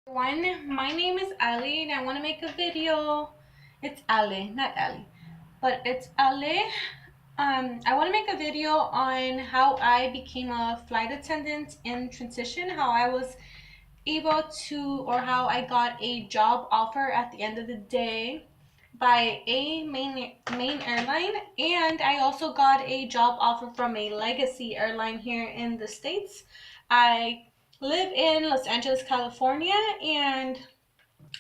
Everyone, my name is Ali and I want to make a video. It's Ali, not Ali, but it's Ali. I want to make a video on how I became a flight attendant in transition, how I was able to, or how I got a job offer at the end of the day by a main airline, and I also got a job offer from a legacy airline here in the States. I live in Los Angeles, California, and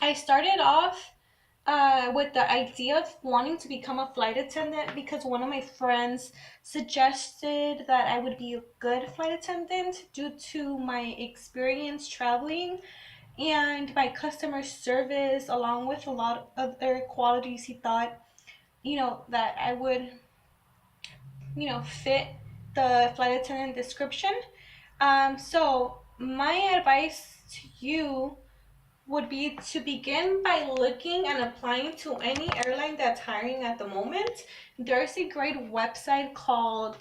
I started off with the idea of wanting to become a flight attendant because one of my friends suggested that I would be a good flight attendant due to my experience traveling and my customer service, along with a lot of other qualities he thought, that I would, fit the flight attendant description. So my advice to you would be to begin by looking and applying to any airline that's hiring at the moment. There's a great website called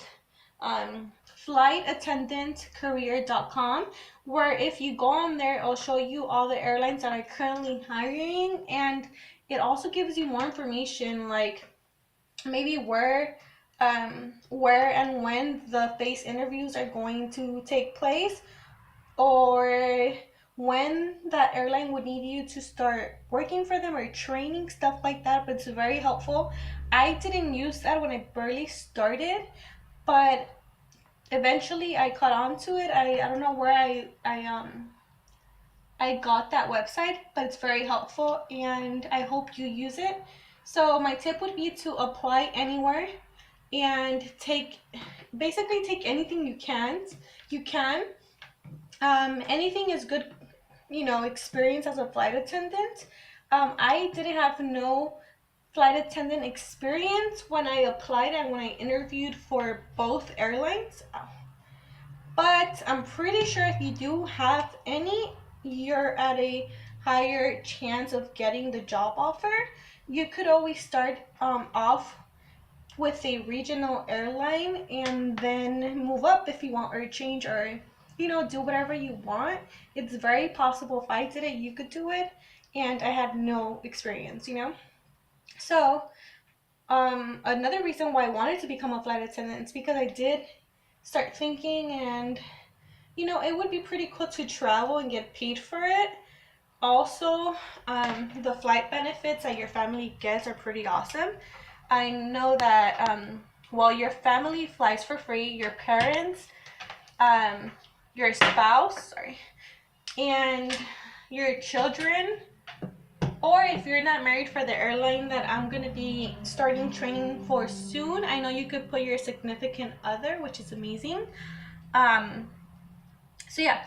flightattendantcareer.com, where if you go on there, it'll show you all the airlines that are currently hiring, and it also gives you more information like maybe where and when the face interviews are going to take place, or when that airline would need you to start working for them or training, stuff like that. But it's very helpful. I didn't use that when I barely started, but eventually I caught on to it. I don't know where I got that website, but it's very helpful and I hope you use it. So my tip would be to apply anywhere and take anything you can. Anything is good, experience as a flight attendant. I didn't have no flight attendant experience when I applied and when I interviewed for both airlines. But I'm pretty sure if you do have any, you're at a higher chance of getting the job offer. You could always start off with a regional airline and then move up if you want, or change, or do whatever you want. It's very possible. If I did it, you could do it, and I had no experience. So another reason why I wanted to become a flight attendant is because I did start thinking, and it would be pretty cool to travel and get paid for it. Also, the flight benefits that your family gets are pretty awesome. I know that, well, your family flies for free, your parents, um, your spouse, sorry, and your children, or if you're not married, for the airline that I'm going to be starting training for soon, I know you could put your significant other, which is amazing. Um, so yeah,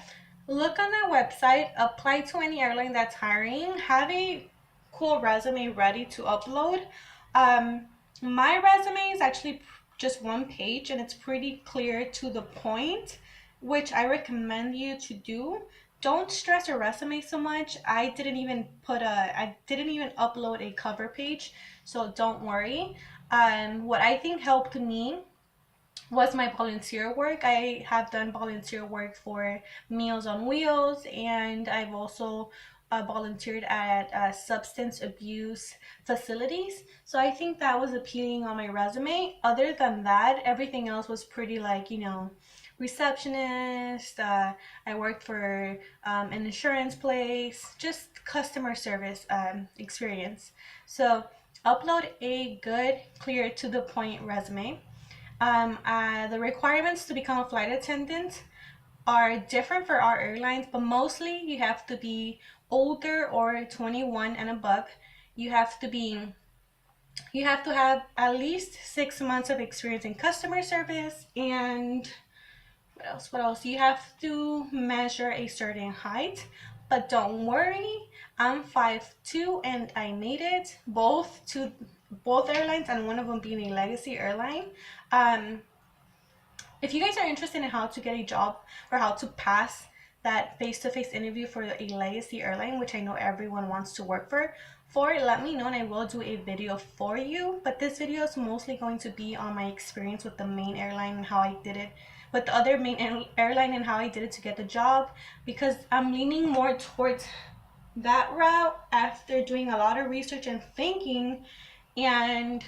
look on that website, apply to any airline that's hiring, have a cool resume ready to upload. Um, my resume is actually just one page and it's pretty clear to the point, which I recommend you to do. Don't stress your resume so much. I didn't even upload a cover page, so don't worry. What I think helped me was my volunteer work. I have done volunteer work for Meals on Wheels, and I've also volunteered at substance abuse facilities. So I think that was appealing on my resume. Other than that, everything else was pretty, like, receptionist. I worked for an insurance place, just customer service experience. So upload a good, clear, to the point resume. The requirements to become a flight attendant are different for our airlines, but mostly you have to be older or 21 and above. You have to be you have to have at least 6 months of experience in customer service, and what else? You have to measure a certain height. But don't worry, I'm 5'2" and I made it both airlines, and one of them being a legacy airline. Um, if you guys are interested in how to get a job or how to pass that face-to-face interview for a legacy airline, which I know everyone wants to work for, let me know and I will do a video for you. But this video is mostly going to be on my experience with the main airline and how I did it with the other main airline and how I did it to get the job, because I'm leaning more towards that route after doing a lot of research and thinking, and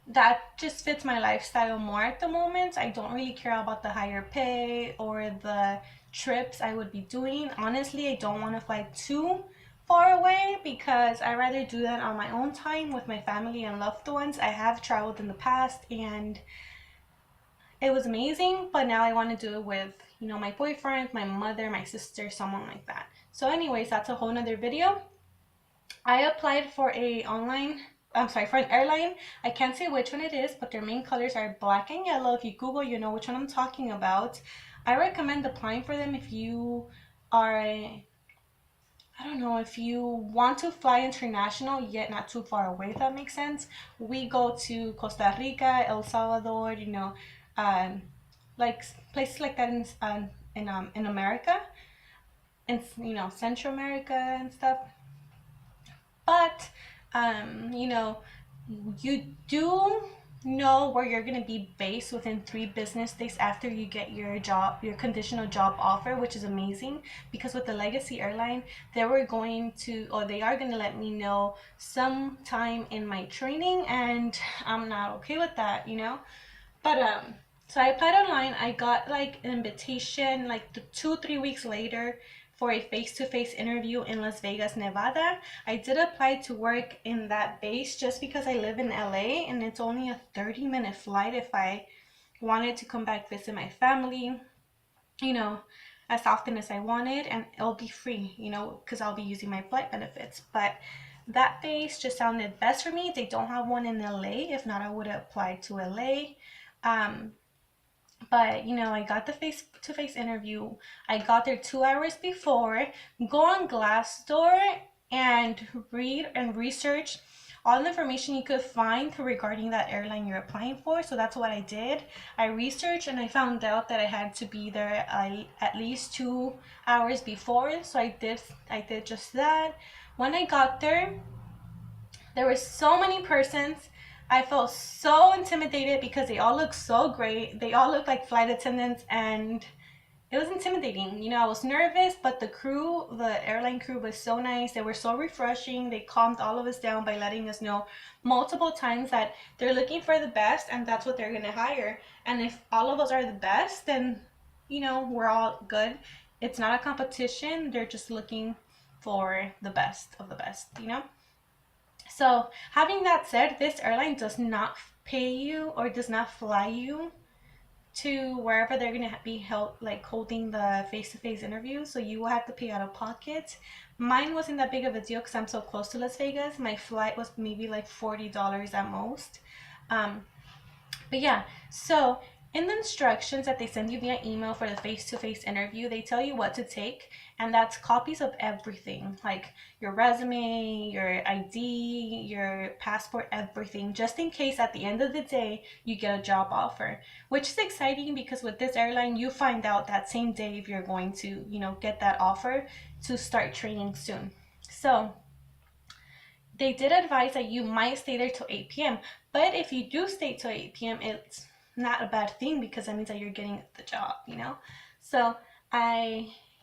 that just fits my lifestyle more at the moment. I don't really care about the higher pay or the trips I would be doing. Honestly, I don't want to fly too far away because I rather do that on my own time with my family and loved ones. I have traveled in the past and it was amazing, but now I want to do it with, my boyfriend, my mother, my sister, someone like that. So anyways, that's a whole nother video. I applied for for an airline. I can't say which one it is, but their main colors are black and yellow. If you Google, you know which one I'm talking about. I recommend applying for them if you are, I don't know, if you want to fly international yet not too far away, if that makes sense. We go to Costa Rica, El Salvador, um, like places like that in America, in Central America and stuff. But you do know where you're going to be based within 3 business days after you get your conditional job offer, which is amazing because with the Legacy airline, they are going to let me know sometime in my training, and I'm not okay with that. But so I applied online. I got like an invitation like 2-3 weeks later for a face-to-face interview in Las Vegas, Nevada. I did apply to work in that base just because I live in LA and it's only a 30-minute flight if I wanted to come back visit my family, you know, as often as I wanted, and it'll be free, because I'll be using my flight benefits. But that base just sounded best for me. They don't have one in LA. If not, I would have applied to LA. But I got the face-to-face interview. I got there 2 hours before. Go on Glassdoor and read and research all the information you could find regarding that airline you're applying for. So that's what I did. I researched and I found out that I had to be there at least 2 hours before. So I did just that. When I got there were so many persons. I felt so intimidated because they all looked so great. They all looked like flight attendants, and it was intimidating. I was nervous, but the airline crew was so nice. They were so refreshing. They calmed all of us down by letting us know multiple times that they're looking for the best and that's what they're going to hire. And if all of us are the best, then, we're all good. It's not a competition. They're just looking for the best of the best. So, having that said, this airline does not pay you or does not fly you to wherever they're going to be held, like holding the face-to-face interview. So, you will have to pay out of pocket. Mine wasn't that big of a deal because I'm so close to Las Vegas. My flight was maybe like $40 at most. But yeah, so in the instructions that they send you via email for the face-to-face interview, they tell you what to take, and that's copies of everything, like your resume, your ID, your passport, everything, just in case at the end of the day you get a job offer, which is exciting because with this airline, you find out that same day if you're going to, get that offer to start training soon. So they did advise that you might stay there till 8 p.m. But if you do stay till 8 p.m., it's not a bad thing because that means that you're getting the job. So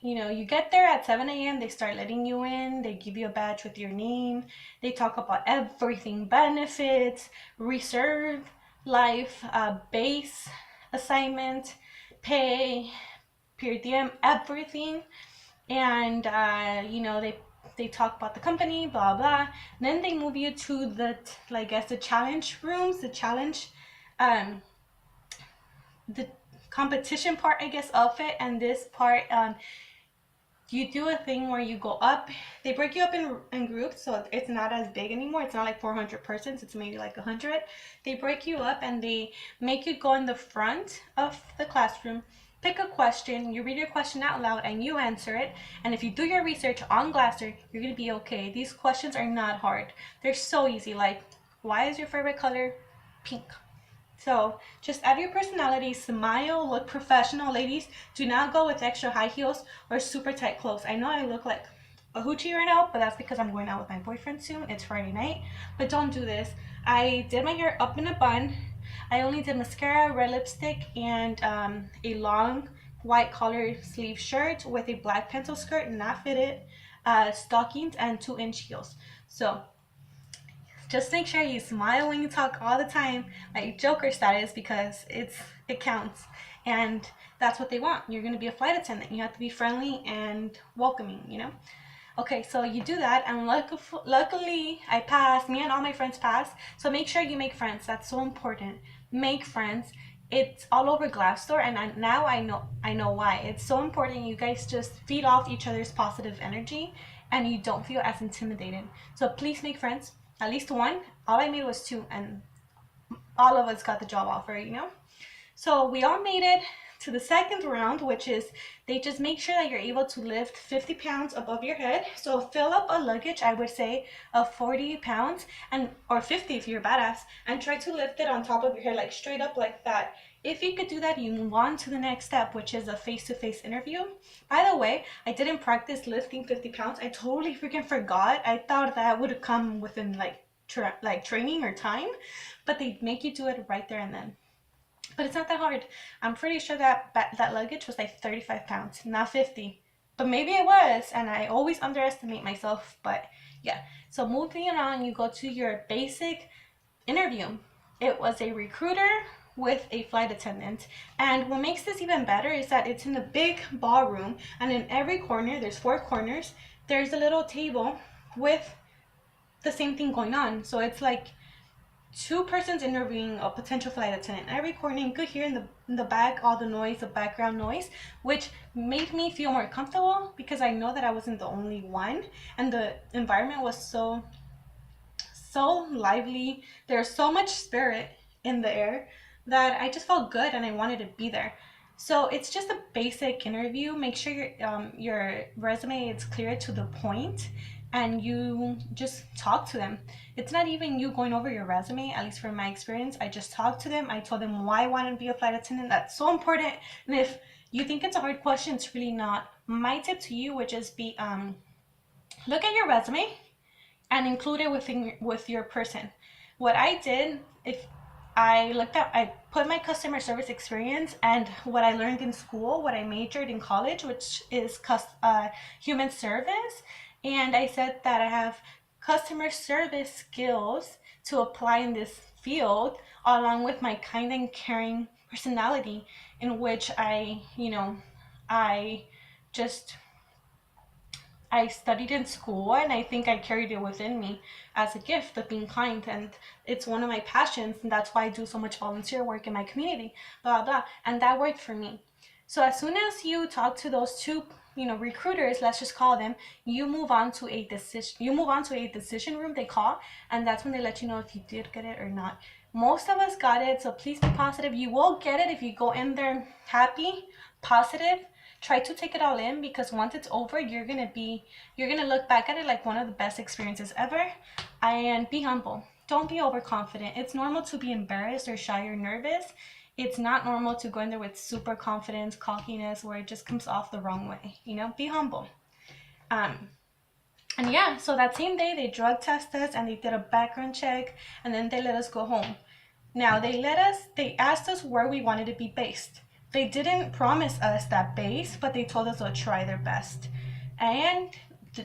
you get there at 7 a.m. They start letting you in. They give you a badge with your name. They talk about everything: benefits, reserve, life, base assignment, pay, per diem, everything. And they talk about the company, blah blah. Then they move you to the challenge rooms, um the competition part, I guess, of it. And this part, you do a thing where you go up. They break you up in groups, so it's not as big anymore. It's not like 400 persons, it's maybe like 100. They break you up and they make you go in the front of the classroom, pick a question, you read your question out loud and you answer it. And if you do your research on Glassdoor, you're gonna be okay. These questions are not hard. They're so easy, like, why is your favorite color pink? So just add your personality, smile, look professional. Ladies, do not go with extra high heels or super tight clothes. I know I look like a hoochie right now, but that's because I'm going out with my boyfriend soon. It's Friday night, but don't do this. I did my hair up in a bun. I only did mascara, red lipstick, and a long white collar sleeve shirt with a black pencil skirt, not fitted, stockings, and 2-inch heels. So just make sure you smile when you talk all the time, like Joker status, because it counts, and that's what they want. You're gonna be a flight attendant. You have to be friendly and welcoming, you know. Okay, so you do that, and luckily I passed. Me and all my friends passed. So make sure you make friends. That's so important. Make friends. It's all over Glassdoor, and now I know why. It's so important. You guys just feed off each other's positive energy, and you don't feel as intimidated. So please make friends. At least one. All I made was two, and all of us got the job offer. You know. So we all made it to the second round, which is they just make sure that you're able to lift 50 pounds above your head. So fill up a luggage, I would say, of 40 pounds and or 50 if you're a badass, and try to lift it on top of your head, like straight up like that. If you could do that, you move on to the next step, which is a face-to-face interview. By the way, I didn't practice lifting 50 pounds. I totally freaking forgot. I thought that would have come within like training or time, but they make you do it right there and then. But it's not that hard. I'm pretty sure that luggage was like 35 pounds, not 50. But maybe it was, and I always underestimate myself. But yeah, so moving on, you go to your basic interview. It was a recruiter with a flight attendant. And what makes this even better is that it's in a big ballroom, and in every corner, there's 4 corners, there's a little table with the same thing going on. So it's like two persons interviewing a potential flight attendant. Every corner you could hear in the back all the noise, the background noise, which made me feel more comfortable because I know that I wasn't the only one, and the environment was so lively. There's so much spirit in the air that I just felt good and I wanted to be there. So it's just a basic interview. Make sure your resume is clear to the point, and you just talk to them. It's not even you going over your resume, at least from my experience. I just talked to them. I told them why I wanted to be a flight attendant. That's so important. And if you think it's a hard question, it's really not. My tip to you would just be look at your resume and include it with your person. What I did, if I put my customer service experience and what I learned in school, what I majored in college, which is human service, and I said that I have customer service skills to apply in this field, along with my kind and caring personality, in which I just I studied in school, and I think I carried it within me as a gift of being kind, and it's one of my passions, and that's why I do so much volunteer work in my community, blah blah, and that worked for me. So as soon as you talk to those two, recruiters, let's just call them, you move on to a decision room, they call, and that's when they let you know if you did get it or not. Most of us got it, so please be positive. You will get it if you go in there happy, positive. Try to take it all in, because once it's over, you're gonna look back at it like one of the best experiences ever. And be humble. Don't be overconfident. It's normal to be embarrassed or shy or nervous. It's not normal to go in there with super confidence, cockiness, where it just comes off the wrong way. Be humble. And yeah, so that same day they drug test us and they did a background check, and then they let us go home. Now they asked us where we wanted to be based. They didn't promise us that base, but they told us they'll try their best. And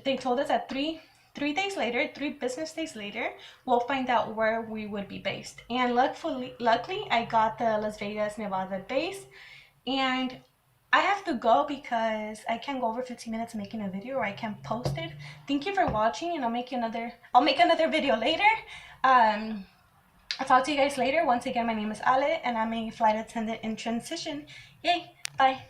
they told us that three business days later, we'll find out where we would be based. And luckily, I got the Las Vegas, Nevada base. And I have to go because I can't go over 15 minutes making a video, or I can't post it. Thank you for watching, and I'll make another video later. I'll talk to you guys later. Once again, my name is Ale, and I'm a flight attendant in transition. Yay, bye.